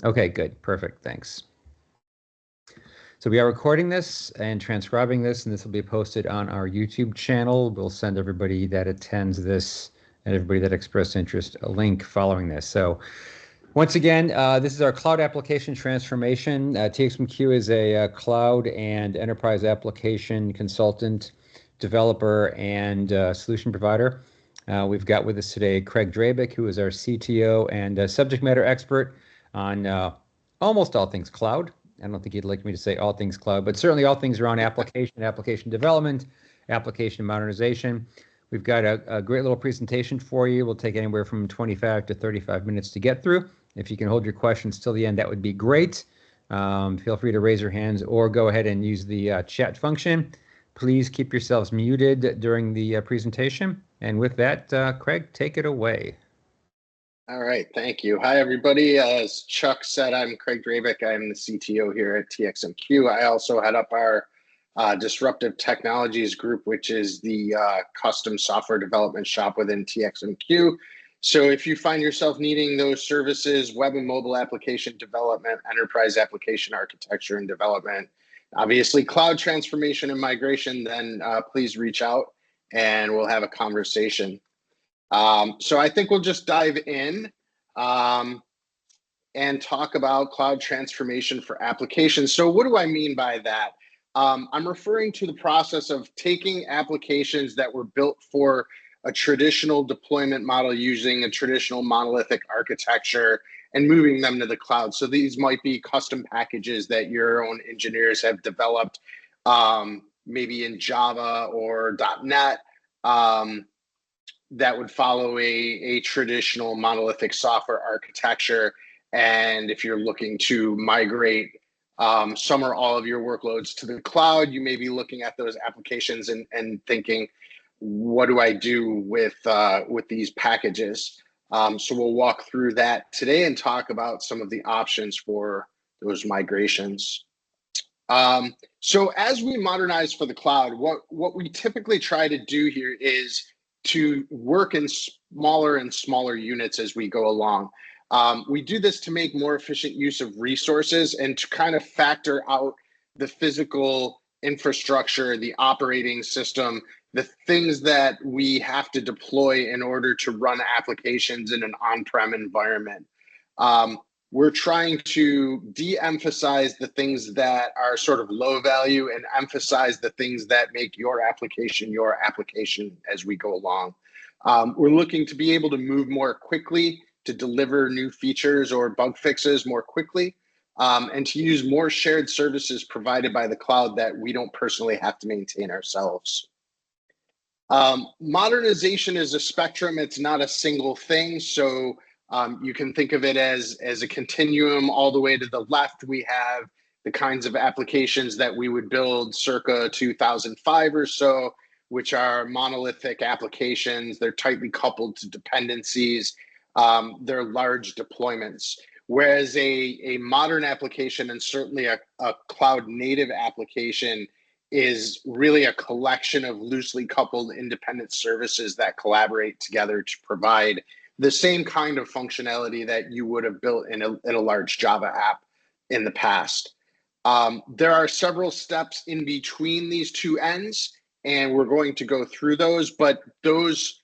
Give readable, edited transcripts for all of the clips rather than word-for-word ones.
Okay, good. Perfect. Thanks. So we are recording this and transcribing this, and this will be posted on our YouTube channel. We'll send everybody that attends this and everybody that expressed interest a link following this. So once again, this is our cloud application transformation. TXMQ is a cloud and enterprise application consultant, developer, and solution provider. We've got with us today Craig Drabik, who is our CTO and subject matter expert on almost all things cloud. I don't think he'd like me to say all things cloud, but certainly all things around application development, application modernization. We've got a great little presentation for you. We'll take anywhere from 25 to 35 minutes to get through. If you can hold your questions till the end, that would be great. Feel free to raise your hands or go ahead and use the chat function. Please keep yourselves muted during the presentation. And with that, Craig, take it away. All right, thank you. Hi, everybody. As Chuck said, I'm Craig Drabik. I'm the CTO here at TXMQ. I also head up our Disruptive Technologies group, which is the custom software development shop within TXMQ. So if you find yourself needing those services, web and mobile application development, enterprise application architecture and development, obviously cloud transformation and migration, then please reach out and we'll have a conversation. So I think we'll just dive in and talk about cloud transformation for applications. So what do I mean by that? I'm referring to the process of taking applications that were built for a traditional deployment model using a traditional monolithic architecture and moving them to the cloud. So these might be custom packages that your own engineers have developed, maybe in Java or .NET, that would follow a traditional monolithic software architecture. And if you're looking to migrate some or all of your workloads to the cloud, you may be looking at those applications and thinking, what do I do with these packages? So we'll walk through that today and talk about some of the options for those migrations. So as we modernize for the cloud, what we typically try to do here is to work in smaller and smaller units as we go along. We do this to make more efficient use of resources and to kind of factor out the physical infrastructure, the operating system, the things that we have to deploy in order to run applications in an on-prem environment. We're trying to de-emphasize the things that are sort of low value and emphasize the things that make your application as we go along. We're looking to be able to move more quickly, to deliver new features or bug fixes more quickly, and to use more shared services provided by the cloud that we don't personally have to maintain ourselves. Modernization is a spectrum. It's not a single thing. So you can think of it as a continuum. All the way to the left, we have the kinds of applications that we would build circa 2005 or so, which are monolithic applications. They're tightly coupled to dependencies. They're large deployments. Whereas a modern application, and certainly a cloud native application, is really a collection of loosely coupled independent services that collaborate together to provide the same kind of functionality that you would have built in a large Java app in the past. There are several steps in between these two ends, and we're going to go through those, but those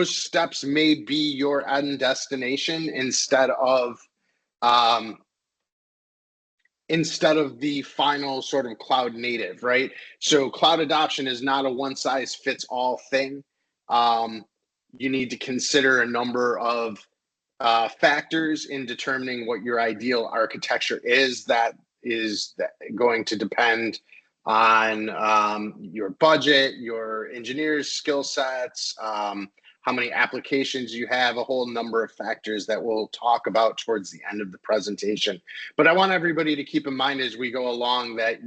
steps may be your end destination instead of the final sort of cloud native, right? So cloud adoption is not a one size fits all thing. You need to consider a number of factors in determining what your ideal architecture is. That is going to depend on your budget, your engineers' skill sets, how many applications you have, a whole number of factors that we'll talk about towards the end of the presentation. But I want everybody to keep in mind as we go along that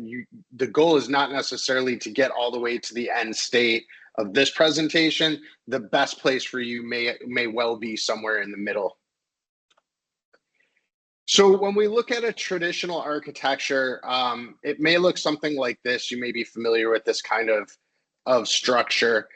the goal is not necessarily to get all the way to the end state of this presentation. The best place for you may well be somewhere in the middle. So when we look at a traditional architecture, it may look something like this. You may be familiar with this kind of structure.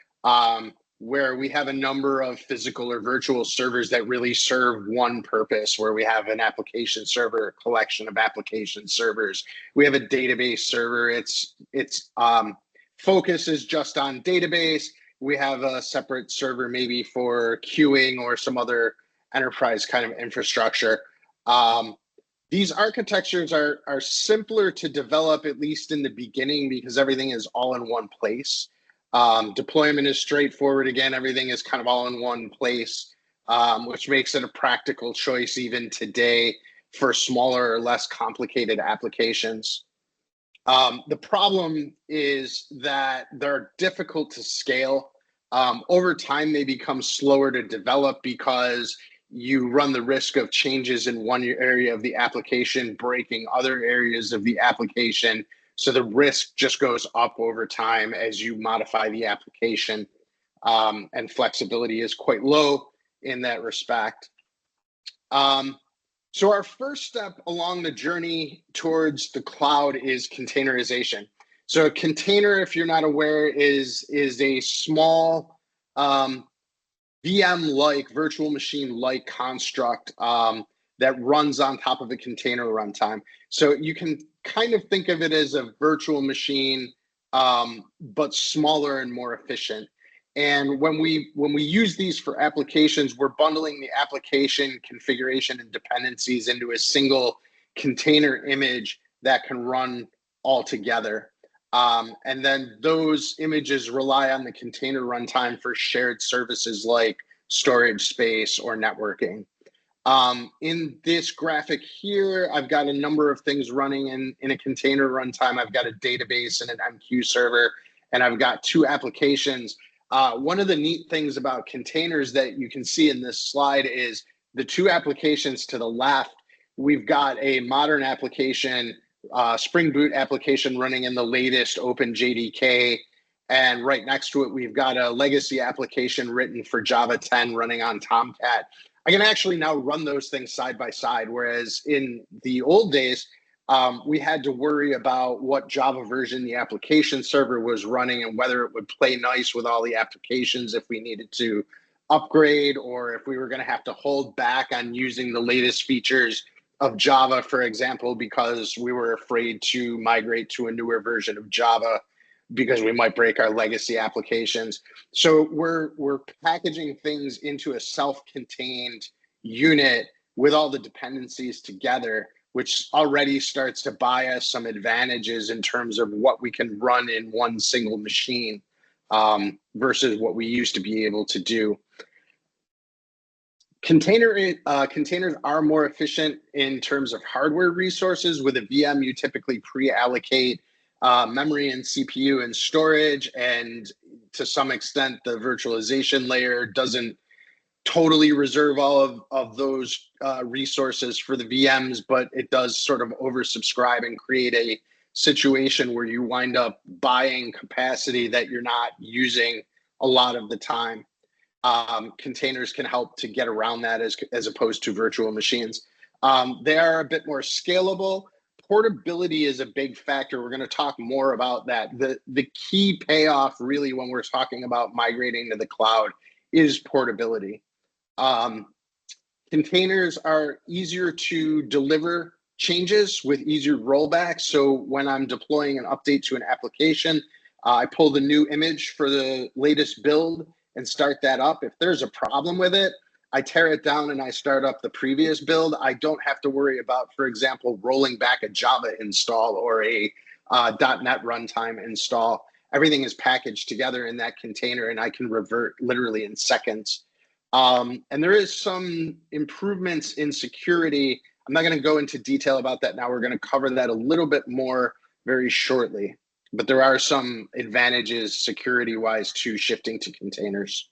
where we have a number of physical or virtual servers that really serve one purpose, where we have an application server, a collection of application servers. We have a database server. Its focus is just on database. We have a separate server maybe for queuing or some other enterprise kind of infrastructure. These architectures are simpler to develop, at least in the beginning, because everything is all in one place. Deployment is straightforward. Again, everything is kind of all in one place, which makes it a practical choice even today for smaller or less complicated applications. The problem is that they're difficult to scale. Over time, they become slower to develop because you run the risk of changes in one area of the application breaking other areas of the application. So the risk just goes up over time as you modify the application, and flexibility is quite low in that respect. So our first step along the journey towards the cloud is containerization. So a container, if you're not aware, is a small VM-like, virtual machine-like construct that runs on top of a container runtime. So you can kind of think of it as a virtual machine, but smaller and more efficient. And when we use these for applications, we're bundling the application configuration and dependencies into a single container image that can run all together. And then those images rely on the container runtime for shared services like storage space or networking. In this graphic here, I've got a number of things running in a container runtime. I've got a database and an MQ server, and I've got two applications. One of the neat things about containers that you can see in this slide is the two applications to the left. We've got a modern application, Spring Boot application running in the latest OpenJDK. And right next to it, we've got a legacy application written for Java 10 running on Tomcat. I can actually now run those things side by side, whereas in the old days, we had to worry about what Java version the application server was running and whether it would play nice with all the applications if we needed to upgrade, or if we were going to have to hold back on using the latest features of Java, for example, because we were afraid to migrate to a newer version of Java because we might break our legacy applications. So we're packaging things into a self-contained unit with all the dependencies together, which already starts to buy us some advantages in terms of what we can run in one single machine, versus what we used to be able to do. Containers are more efficient in terms of hardware resources. With a VM, you typically pre-allocate memory and CPU and storage, and to some extent, the virtualization layer doesn't totally reserve all of those resources for the VMs, but it does sort of oversubscribe and create a situation where you wind up buying capacity that you're not using a lot of the time. Containers can help to get around that as opposed to virtual machines. They are a bit more scalable. Portability is a big factor. We're going to talk more about that. The key payoff really when we're talking about migrating to the cloud is portability. Containers are easier to deliver changes with easier rollbacks. So when I'm deploying an update to an application, I pull the new image for the latest build and start that up. If there's a problem with it, I tear it down and I start up the previous build. I don't have to worry about, for example, rolling back a Java install or a .NET runtime install. Everything is packaged together in that container and I can revert literally in seconds. And there is some improvements in security. I'm not going to go into detail about that now. We're going to cover that a little bit more very shortly. But there are some advantages security-wise to shifting to containers.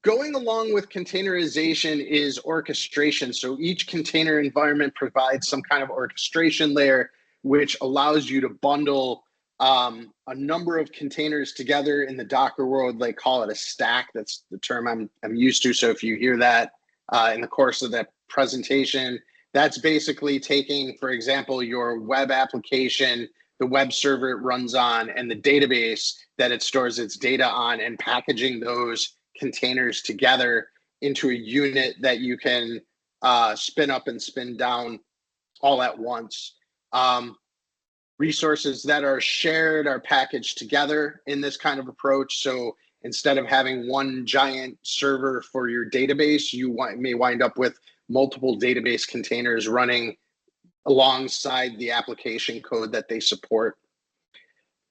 Going along with containerization is orchestration. So each container environment provides some kind of orchestration layer, which allows you to bundle a number of containers together. In the Docker world, they call it a stack. That's the term I'm used to. So if you hear that in the course of that presentation, that's basically taking, for example, your web application the web server it runs on, and the database that it stores its data on, and packaging those containers together into a unit that you can spin up and spin down all at once. Resources that are shared are packaged together in this kind of approach. So instead of having one giant server for your database, you may wind up with multiple database containers running alongside the application code that they support.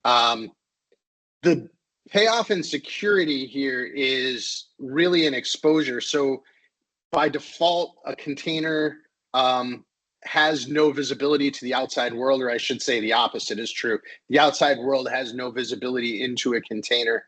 The payoff in security here is really an exposure. So by default, a container has no visibility to the outside world, or I should say the opposite is true. The outside world has no visibility into a container.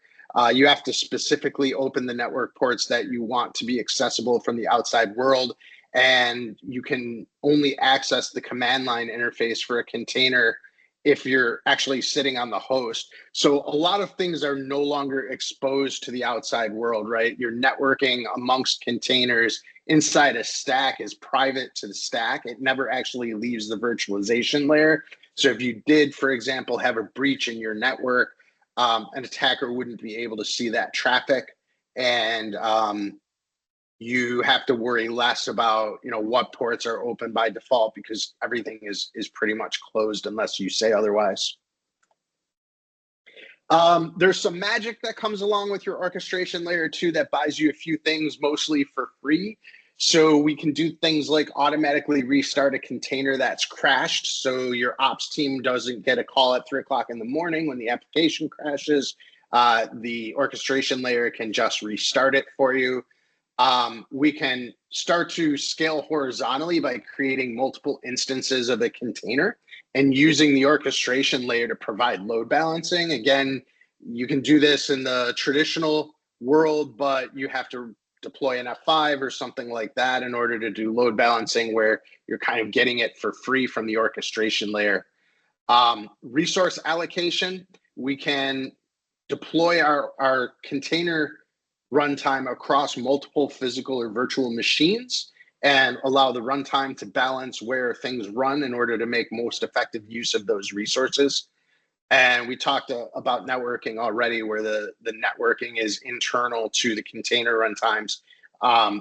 You have to specifically open the network ports that you want to be accessible from the outside world, and you can only access the command line interface for a container if you're actually sitting on the host. So a lot of things are no longer exposed to the outside world, right? You're networking amongst containers inside a stack is private to the stack. It never actually leaves the virtualization layer. So if you did, for example, have a breach in your network, an attacker wouldn't be able to see that traffic, and you have to worry less about what ports are open by default, because everything is pretty much closed unless you say otherwise. There's some magic that comes along with your orchestration layer too that buys you a few things, mostly for free. So we can do things like automatically restart a container that's crashed, so your ops team doesn't get a call at 3 o'clock in the morning when the application crashes. The orchestration layer can just restart it for you. We can start to scale horizontally by creating multiple instances of a container and using the orchestration layer to provide load balancing. Again, you can do this in the traditional world, but you have to deploy an F5 or something like that in order to do load balancing, where you're kind of getting it for free from the orchestration layer. Resource allocation, we can deploy our container runtime across multiple physical or virtual machines and allow the runtime to balance where things run in order to make most effective use of those resources. And we talked about networking already, where the networking is internal to the container runtimes.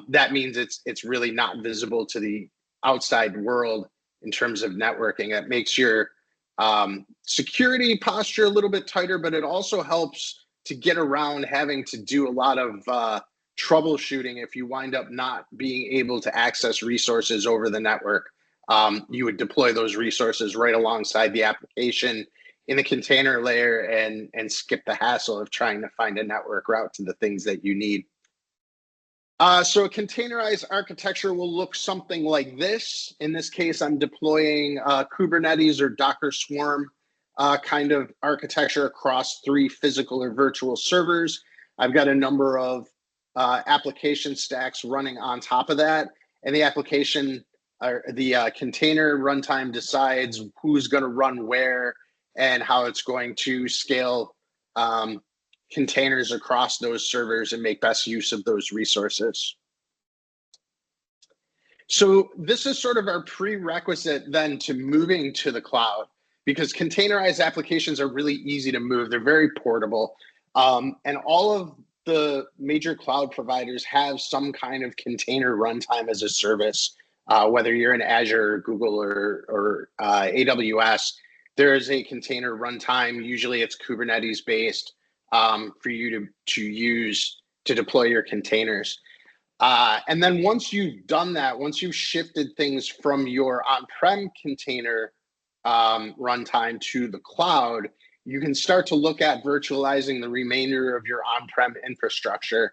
That means it's really not visible to the outside world in terms of networking. It makes your security posture a little bit tighter, but it also helps to get around having to do a lot of troubleshooting if you wind up not being able to access resources over the network. You would deploy those resources right alongside the application in the container layer and skip the hassle of trying to find a network route to the things that you need. So a containerized architecture will look something like this. In this case, I'm deploying Kubernetes or Docker Swarm kind of architecture across 3 physical or virtual servers. I've got a number of application stacks running on top of that, and the application or the container runtime decides who's going to run where and how it's going to scale containers across those servers and make best use of those resources. So this is sort of our prerequisite then to moving to the cloud, because containerized applications are really easy to move. They're very portable. And all of the major cloud providers have some kind of container runtime as a service, whether you're in Azure, Google, or AWS. There is a container runtime. Usually it's Kubernetes based for you to use to deploy your containers. And then once you've done that, once you've shifted things from your on-prem container runtime to the cloud, you can start to look at virtualizing the remainder of your on-prem infrastructure,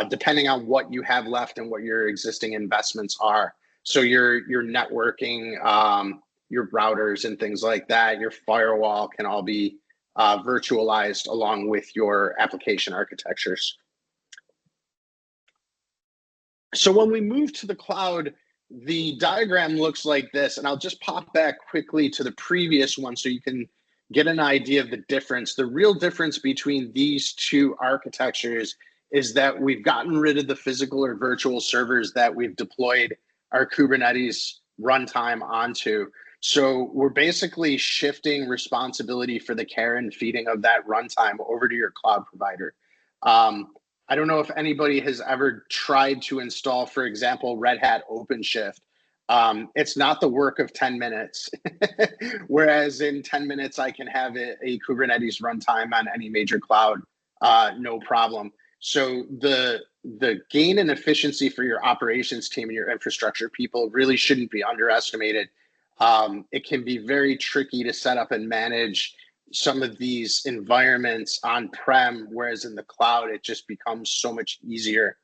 depending on what you have left and what your existing investments are. So your networking, your routers and things like that, your firewall can all be virtualized along with your application architectures. So when we move to the cloud, the diagram looks like this, and I'll just pop back quickly to the previous one so you can get an idea of the difference. The real difference between these 2 architectures is that we've gotten rid of the physical or virtual servers that we've deployed our Kubernetes runtime onto. So we're basically shifting responsibility for the care and feeding of that runtime over to your cloud provider. I don't know if anybody has ever tried to install, for example, Red Hat OpenShift. It's not the work of 10 minutes, whereas in 10 minutes, I can have a Kubernetes runtime on any major cloud, no problem. So the gain in efficiency for your operations team and your infrastructure people really shouldn't be underestimated. It can be very tricky to set up and manage some of these environments on-prem, whereas in the cloud, it just becomes so much easier.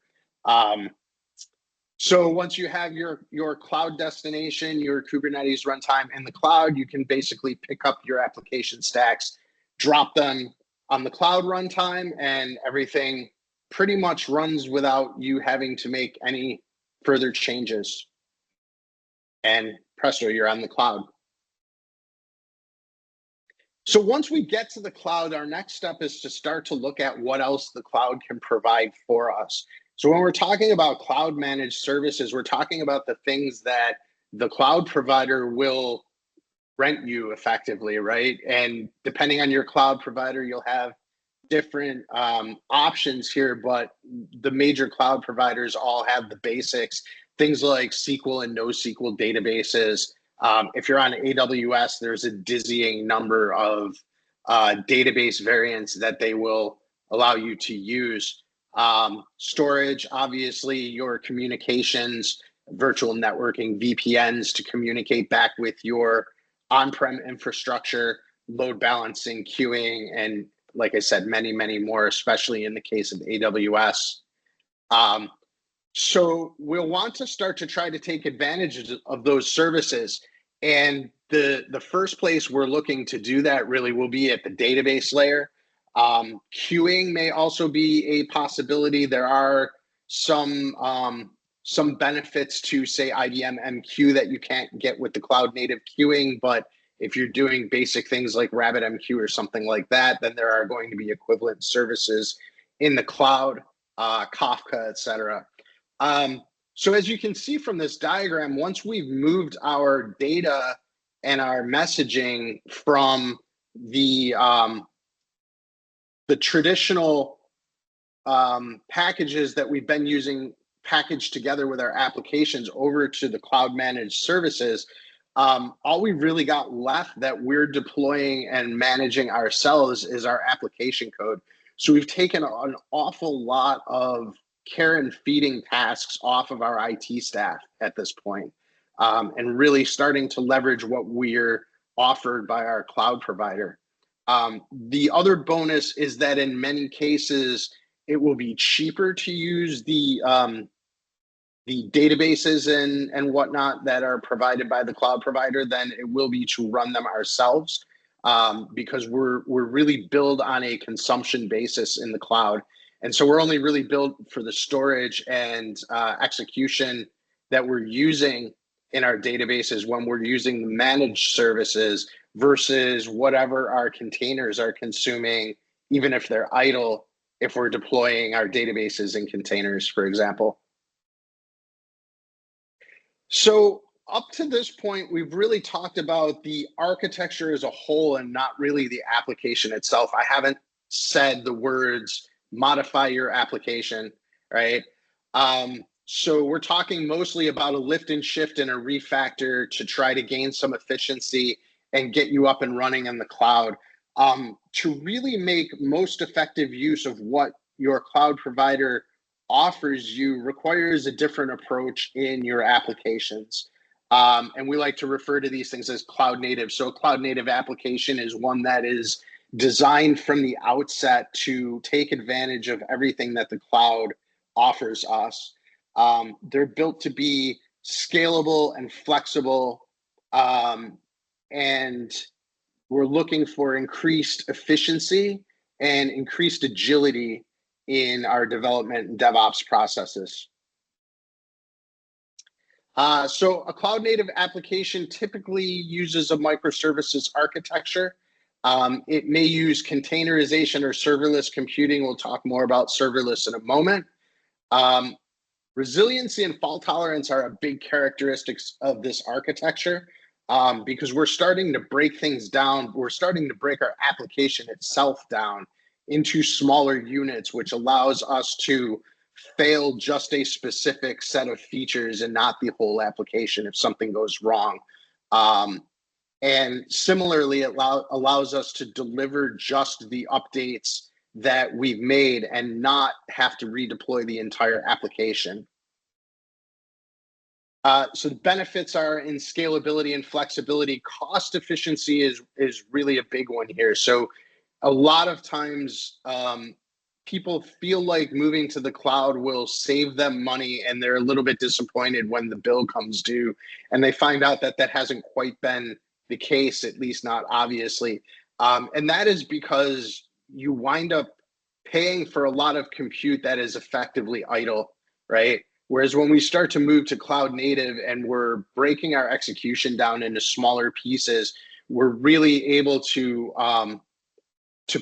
So once you have your cloud destination, your Kubernetes runtime in the cloud, you can basically pick up your application stacks, drop them on the cloud runtime, and everything pretty much runs without you having to make any further changes. And presto, you're on the cloud. So once we get to the cloud, our next step is to start to look at what else the cloud can provide for us. So when we're talking about cloud managed services, we're talking about the things that the cloud provider will rent you effectively, right? And depending on your cloud provider, you'll have different options here, but the major cloud providers all have the basics, things like SQL and NoSQL databases. If you're on AWS, there's a dizzying number of database variants that they will allow you to use. Storage, obviously, your communications, virtual networking, VPNs to communicate back with your on-prem infrastructure, load balancing, queuing, and like I said, many, many more, especially in the case of AWS. So we'll want to start to try to take advantage of those services. And the first place we're looking to do that really will be at the database layer. Queuing may also be a possibility. There are some benefits to, say, IBM MQ that you can't get with the cloud native queuing, but if you're doing basic things like RabbitMQ or something like that, then there are going to be equivalent services in the cloud, Kafka, et cetera. So as you can see from this diagram, once we've moved our data and our messaging from the traditional packages that we've been using packaged together with our applications over to the cloud managed services, all we really got left that we're deploying and managing ourselves is our application code. So we've taken an awful lot of care and feeding tasks off of our IT staff at this point, and really starting to leverage what we're offered by our cloud provider. The other bonus is that in many cases, it will be cheaper to use the databases and whatnot that are provided by the cloud provider than it will be to run them ourselves, because we're really billed on a consumption basis in the cloud. And so we're only really built for the storage and execution that we're using in our databases when we're using the managed services versus whatever our containers are consuming, even if they're idle, if we're deploying our databases in containers, for example. So up to this point, we've really talked about the architecture as a whole and not really the application itself. I haven't said the words modify your application, right? So we're talking mostly about a lift and shift and a refactor to try to gain some efficiency and get you up and running in the cloud. To really make most effective use of what your cloud provider offers you requires a different approach in your applications. And we like to refer to these things as cloud native. So a cloud native application is one that is designed from the outset to take advantage of everything that the cloud offers us. They're built to be scalable and flexible, and we're looking for increased efficiency and increased agility in our development and DevOps processes. So a cloud native application typically uses a microservices architecture. It may use containerization or serverless computing. We'll talk more about serverless in a moment. Resiliency and fault tolerance are a big characteristics of this architecture. because we're starting to break things down. We're starting to break our application itself down into smaller units, which allows us to fail just a specific set of features and not the whole application if something goes wrong. And similarly, it allows us to deliver just the updates that we've made and not have to redeploy the entire application. So the benefits are in scalability and flexibility. Cost efficiency is really a big one here. So a lot of times people feel like moving to the cloud will save them money, and they're a little bit disappointed when the bill comes due and they find out that that hasn't quite been the case, at least not obviously. And that is because you wind up paying for a lot of compute that is effectively idle, right? Whereas when we start to move to cloud native and we're breaking our execution down into smaller pieces, we're really able to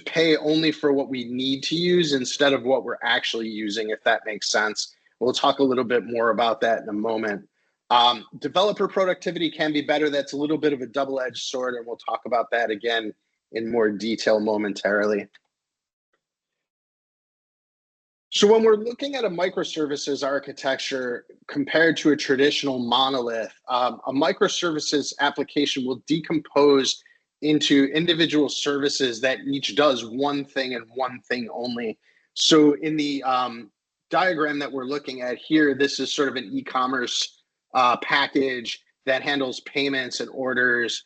pay only for what we need to use instead of what we're actually using, if that makes sense. We'll talk a little bit more about that in a moment. Developer productivity can be better. That's a little bit of a double-edged sword, and we'll talk about that again in more detail momentarily. So when we're looking at a microservices architecture compared to a traditional monolith, a microservices application will decompose into individual services that each does one thing and one thing only. So in the diagram that we're looking at here, this is sort of an e-commerce package that handles payments and orders,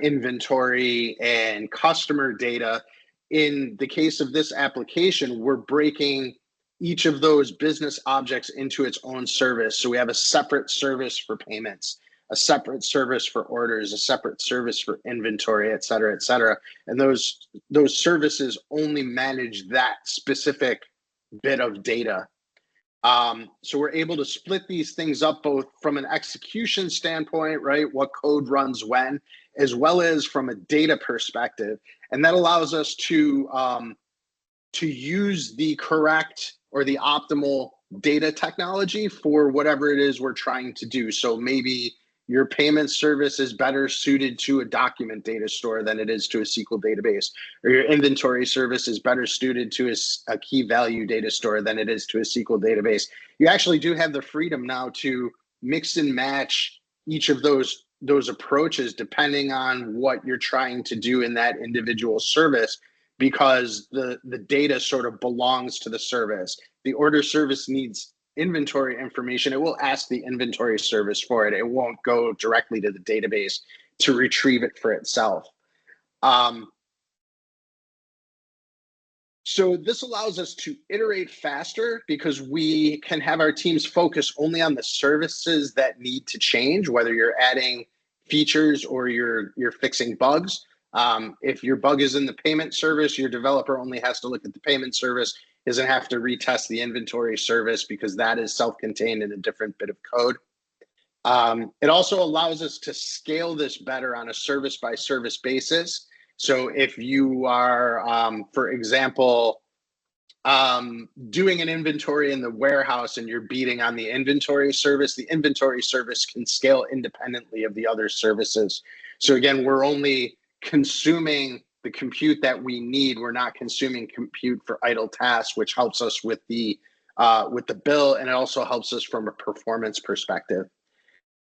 inventory, and customer data. In the case of this application, we're breaking each of those business objects into its own service. So we have a separate service for payments, a separate service for orders, a separate service for inventory, et cetera, et cetera. And those services only manage that specific bit of data. So we're able to split these things up both from an execution standpoint, right? What code runs when, as well as from a data perspective. And that allows us to use the correct or the optimal data technology for whatever it is we're trying to do. So maybe your payment service is better suited to a document data store than it is to a SQL database, or your inventory service is better suited to a key value data store than it is to a SQL database. You actually do have the freedom now to mix and match each of those approaches depending on what you're trying to do in that individual service, because the data sort of belongs to the service. The order service needs inventory information. It will ask the inventory service for it. It won't go directly to the database to retrieve it for itself. So this allows us to iterate faster because we can have our teams focus only on the services that need to change, whether you're adding features or you're fixing bugs. If your bug is in the payment service, your developer only has to look at the payment service, doesn't have to retest the inventory service because that is self-contained in a different bit of code. It also allows us to scale this better on a service by service basis. So if you are, for example, doing an inventory in the warehouse and you're beating on the inventory service can scale independently of the other services. So again, we're only consuming the compute that we need. We're not consuming compute for idle tasks, which helps us with the bill, and it also helps us from a performance perspective.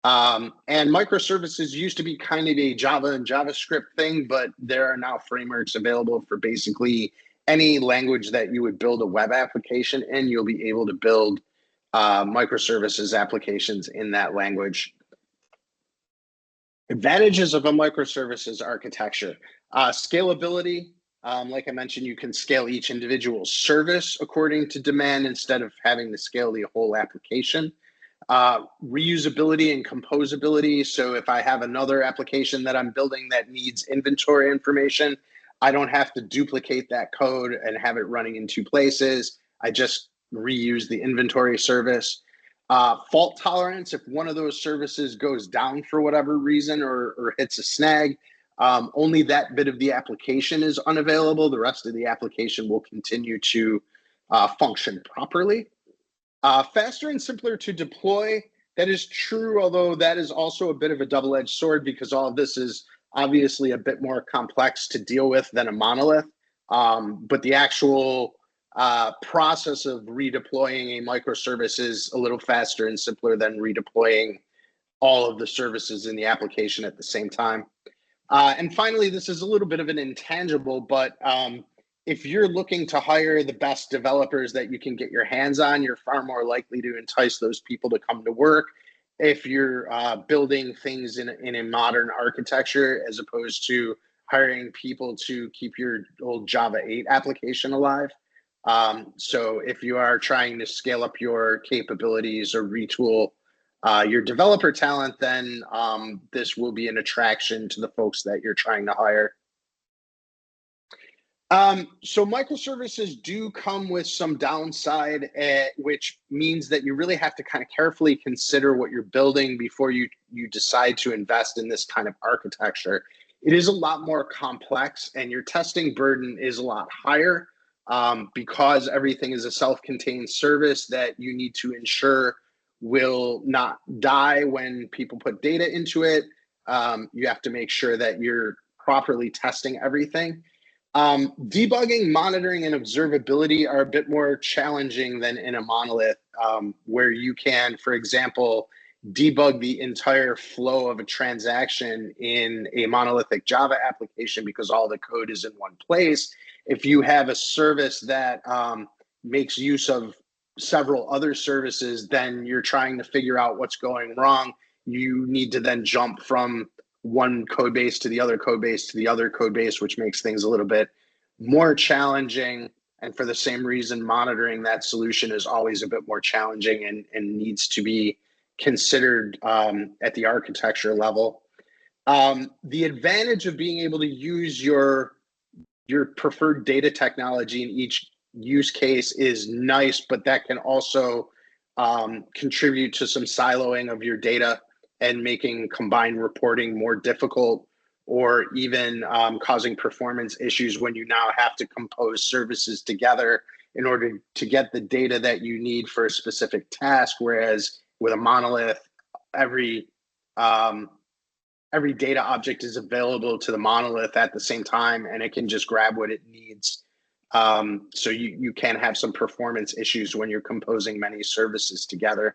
And microservices used to be kind of a Java and JavaScript thing, but there are now frameworks available for basically any language that you would build a web application in. You'll be able to build microservices applications in that language. Advantages of a microservices architecture. Scalability, like I mentioned, you can scale each individual service according to demand instead of having to scale the whole application. Reusability and composability. So if I have another application that I'm building that needs inventory information, I don't have to duplicate that code and have it running in two places. I just reuse the inventory service. Fault tolerance, if one of those services goes down for whatever reason or hits a snag, only that bit of the application is unavailable. The rest of the application will continue to function properly. Faster and simpler to deploy. That is true, although that is also a bit of a double-edged sword because all of this is obviously a bit more complex to deal with than a monolith. But the actual process of redeploying a microservice is a little faster and simpler than redeploying all of the services in the application at the same time. And finally, this is a little bit of an intangible, but if you're looking to hire the best developers that you can get your hands on, you're far more likely to entice those people to come to work if you're building things in a modern architecture as opposed to hiring people to keep your old Java 8 application alive. So if you are trying to scale up your capabilities or retool your developer talent, then this will be an attraction to the folks that you're trying to hire. So microservices do come with some downside, which means that you really have to kind of carefully consider what you're building before you decide to invest in this kind of architecture. It is a lot more complex and your testing burden is a lot higher because everything is a self-contained service that you need to ensure will not die when people put data into it. You have to make sure that you're properly testing everything. Debugging, monitoring, and observability are a bit more challenging than in a monolith, where you can, for example, debug the entire flow of a transaction in a monolithic Java application because all the code is in one place. If you have a service that makes use of several other services, then you're trying to figure out what's going wrong. You need to then jump from one code base to the other code base to the other code base, which makes things a little bit more challenging. And for the same reason, monitoring that solution is always a bit more challenging and needs to be considered at the architecture level. The advantage of being able to use your preferred data technology in each use case is nice, but that can also contribute to some siloing of your data and making combined reporting more difficult, or even causing performance issues when you now have to compose services together in order to get the data that you need for a specific task. Whereas with a monolith, every data object is available to the monolith at the same time, and it can just grab what it needs. So you can have some performance issues when you're composing many services together.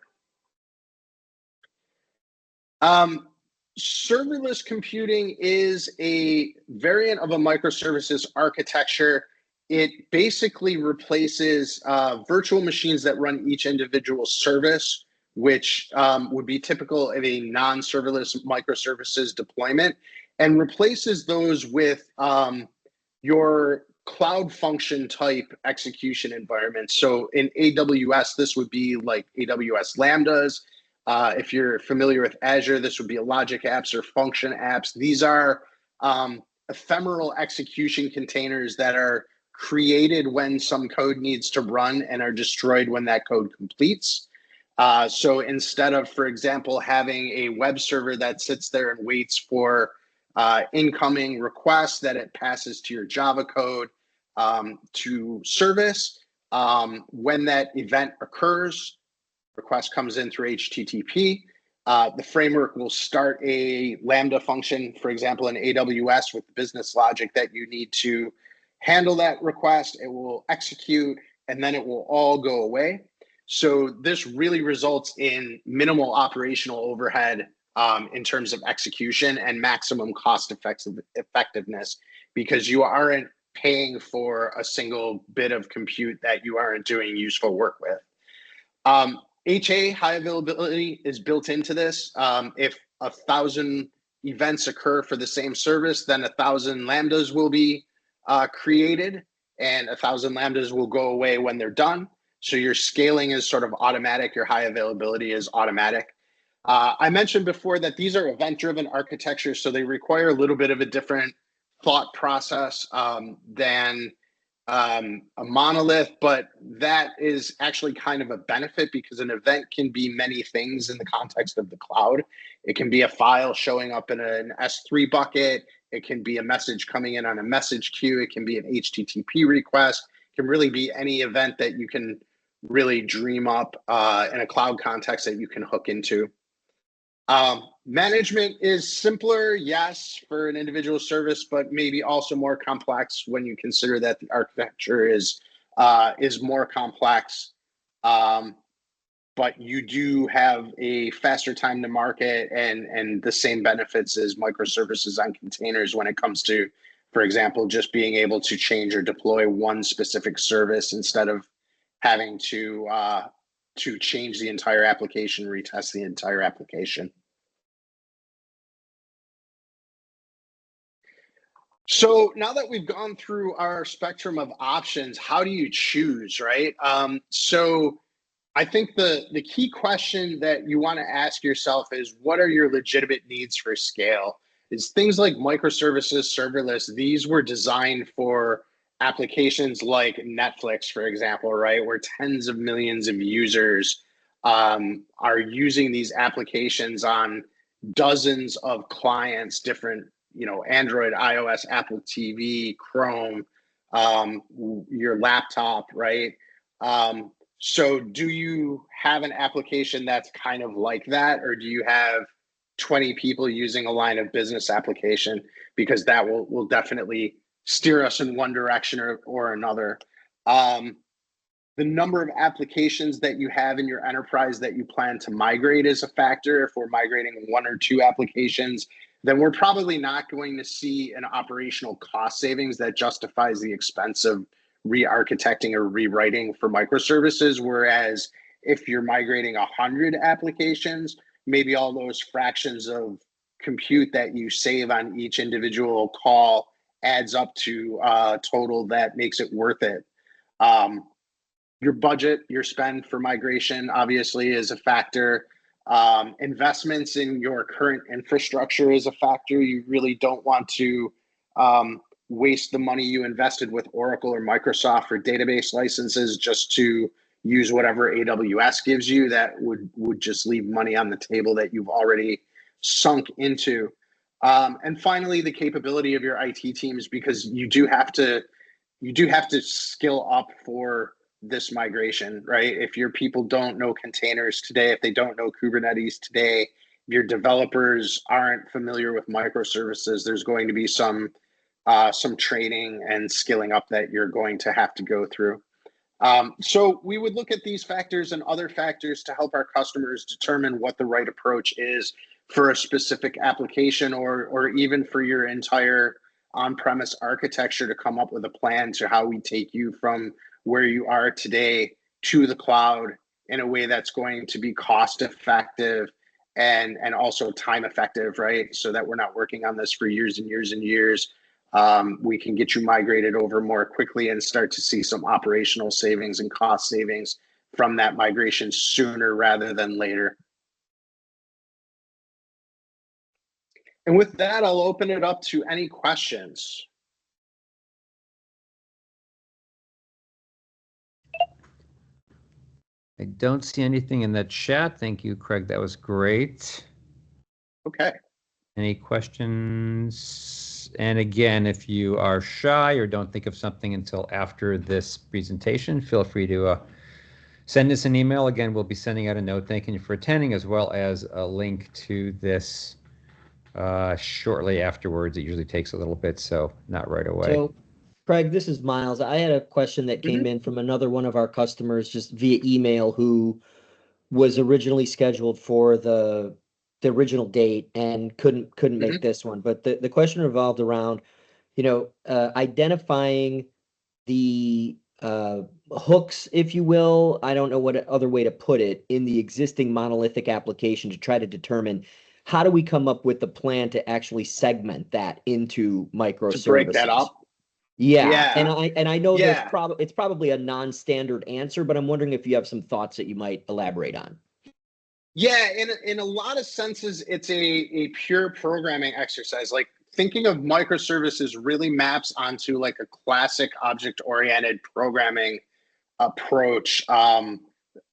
Serverless computing is a variant of a microservices architecture. It basically replaces virtual machines that run each individual service, which would be typical of a non-serverless microservices deployment, and replaces those with your cloud function type execution environment. So in AWS, this would be like AWS Lambdas. If you're familiar with Azure, this would be a logic apps or function apps. These are ephemeral execution containers that are created when some code needs to run and are destroyed when that code completes. So instead of, for example, having a web server that sits there and waits for incoming requests that it passes to your Java code to service, when that event occurs, request comes in through HTTP. The framework will start a Lambda function, for example, in AWS with the business logic that you need to handle that request. It will execute, and then it will all go away. So this really results in minimal operational overhead in terms of execution and maximum cost effectiveness, because you aren't paying for a single bit of compute that you aren't doing useful work with. HA, high availability, is built into this. If 1,000 events occur for the same service, then 1,000 Lambdas will be created, and 1,000 Lambdas will go away when they're done. So your scaling is sort of automatic. Your high availability is automatic. I mentioned before that these are event-driven architectures, so they require a little bit of a different thought process than a monolith, but that is actually kind of a benefit because an event can be many things in the context of the cloud. It can be a file showing up in an S3 bucket. It can be a message coming in on a message queue. It can be an HTTP request. It can really be any event that you can really dream up in a cloud context that you can hook into. Management is simpler, yes, for an individual service, but maybe also more complex when you consider that the architecture is more complex. But you do have a faster time to market and the same benefits as microservices on containers when it comes to, for example, just being able to change or deploy one specific service instead of having to change the entire application, retest the entire application. So now that we've gone through our spectrum of options, how do you choose, right? So I think the key question that you want to ask yourself is, what are your legitimate needs for scale? Is things like microservices, serverless, these were designed for applications like Netflix, for example, right? Where tens of millions of users are using these applications on dozens of clients, different, Android, iOS, Apple TV, Chrome, your laptop, right? So do you have an application that's kind of like that, or do you have 20 people using a line of business application? Because that will definitely steer us in one direction or another. The number of applications that you have in your enterprise that you plan to migrate is a factor. If we're migrating one or two applications, then we're probably not going to see an operational cost savings that justifies the expense of re-architecting or rewriting for microservices. Whereas if you're migrating 100 applications, maybe all those fractions of compute that you save on each individual call adds up to a total that makes it worth it. Your budget, your spend for migration obviously is a factor. Investments in your current infrastructure is a factor. You really don't want to waste the money you invested with Oracle or Microsoft for database licenses just to use whatever AWS gives you. That would just leave money on the table that you've already sunk into. And finally, the capability of your IT teams, because you do have to skill up for this migration, right? If your people don't know containers today, if they don't know Kubernetes today, your developers aren't familiar with microservices, there's going to be some training and skilling up that you're going to have to go through. So we would look at these factors and other factors to help our customers determine what the right approach is for a specific application, or even for your entire on-premise architecture, to come up with a plan to how we take you from where you are today to the cloud in a way that's going to be cost effective and also time effective, right? So that we're not working on this for years and years and years. We can get you migrated over more quickly and start to see some operational savings and cost savings from that migration sooner rather than later. And with that, I'll open it up to any questions. I don't see anything in the chat. Thank you, Craig. That was great. Okay. Any questions? And again, if you are shy or don't think of something until after this presentation, feel free to send us an email. Again, we'll be sending out a note thanking you for attending, as well as a link to this shortly afterwards. It usually takes a little bit, so not right away. So, Craig, this is Miles. I had a question that came in from another one of our customers just via email, who was originally scheduled for the original date and couldn't make this one. But the question revolved around, identifying the hooks, if you will. I don't know what other way to put it, in the existing monolithic application to try to determine how do we come up with the plan to actually segment that into microservices. To break that up. Yeah. And I know it's probably a non-standard answer, but I'm wondering if you have some thoughts that you might elaborate on. Yeah, in a lot of senses, it's a pure programming exercise. Like, thinking of microservices really maps onto like a classic object-oriented programming approach a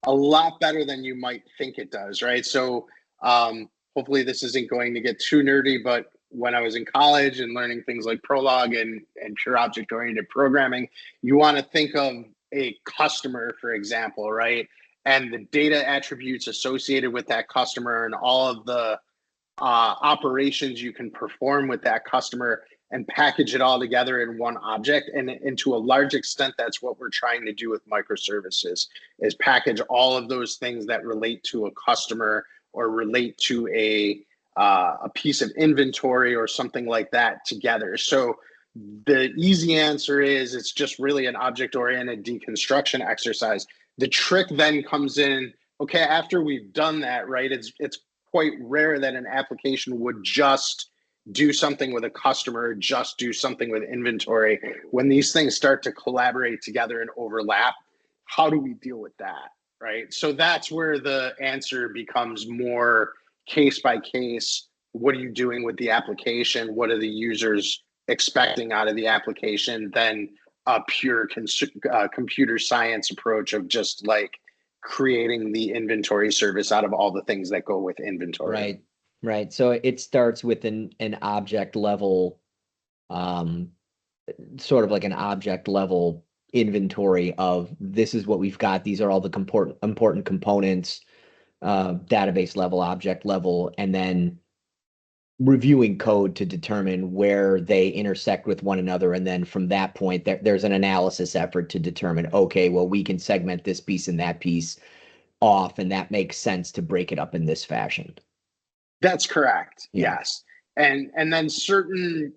lot better than you might think it does, right? So hopefully this isn't going to get too nerdy, but when I was in college and learning things like Prolog and pure object-oriented programming, you want to think of a customer, for example, right? And the data attributes associated with that customer and all of the operations you can perform with that customer and package it all together in one object. And to a large extent, that's what we're trying to do with microservices, is package all of those things that relate to a customer or relate to a piece of inventory or something like that together. So the easy answer is it's just really an object-oriented deconstruction exercise. The trick then comes in, okay, after we've done that, right, it's quite rare that an application would just do something with a customer, just do something with inventory. When these things start to collaborate together and overlap, how do we deal with that, right? So that's where the answer becomes more case by case. What are you doing with the application? What are the users expecting out of the application than a pure computer science approach of just like creating the inventory service out of all the things that go with inventory. Right. So it starts with an object level, sort of like an object level inventory of this is what we've got. These are all the important components, database level, object level, and then reviewing code to determine where they intersect with one another. And then from that point, there's an analysis effort to determine, okay, well, we can segment this piece and that piece off, and that makes sense to break it up in this fashion. That's correct. Yeah. Yes. And then certain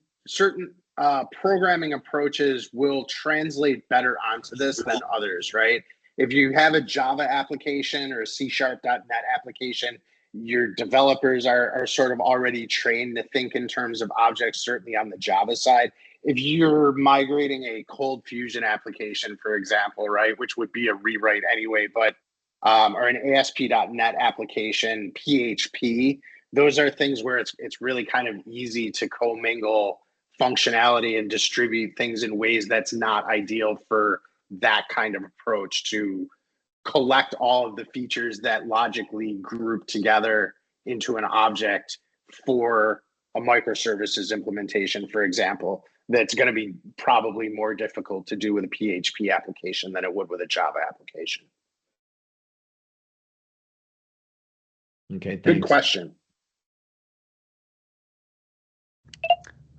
programming approaches will translate better onto this than others, right? If you have a Java application or a C#.NET application, your developers are sort of already trained to think in terms of objects, certainly on the Java side. If you're migrating a Cold Fusion application, for example, right, which would be a rewrite anyway, but or an ASP.NET application, PHP, those are things where it's really kind of easy to commingle functionality and distribute things in ways that's not ideal for that kind of approach to collect all of the features that logically group together into an object for a microservices implementation, for example. That's going to be probably more difficult to do with a PHP application than it would with a Java application. Okay, thanks. Good question.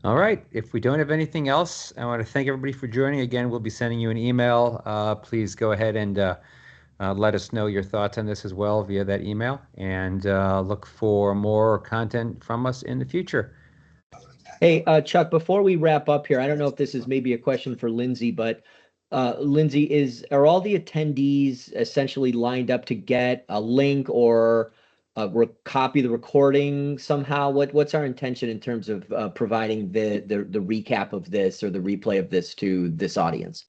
All right. If we don't have anything else, I want to thank everybody for joining. Again, we'll be sending you an email. Please go ahead and let us know your thoughts on this as well via that email, and look for more content from us in the future. Hey, Chuck, before we wrap up here, I don't know if this is maybe a question for Lindsay, but Lindsay, are all the attendees essentially lined up to get a link or copy the recording somehow? What's our intention in terms of providing the recap of this or the replay of this to this audience?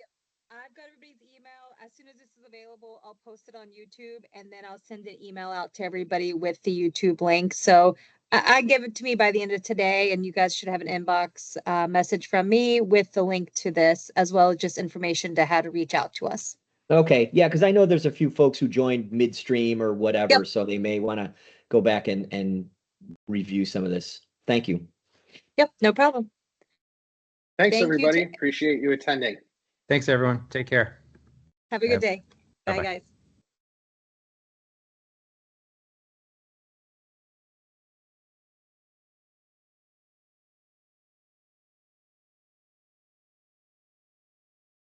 I've got everybody's email. As soon as this is available, I'll post it on YouTube, and then I'll send an email out to everybody with the YouTube link. So I give it to me by the end of today, and you guys should have an inbox message from me with the link to this, as well as just information to how to reach out to us. Okay, yeah, because I know there's a few folks who joined midstream or whatever, Yep. So they may want to go back and review some of this. Thank you. Yep, no problem. Thanks, Thank you, everybody. Tim. Appreciate you attending. Thanks, everyone. Take care. Have a good Bye. day. Bye, Bye-bye. guys.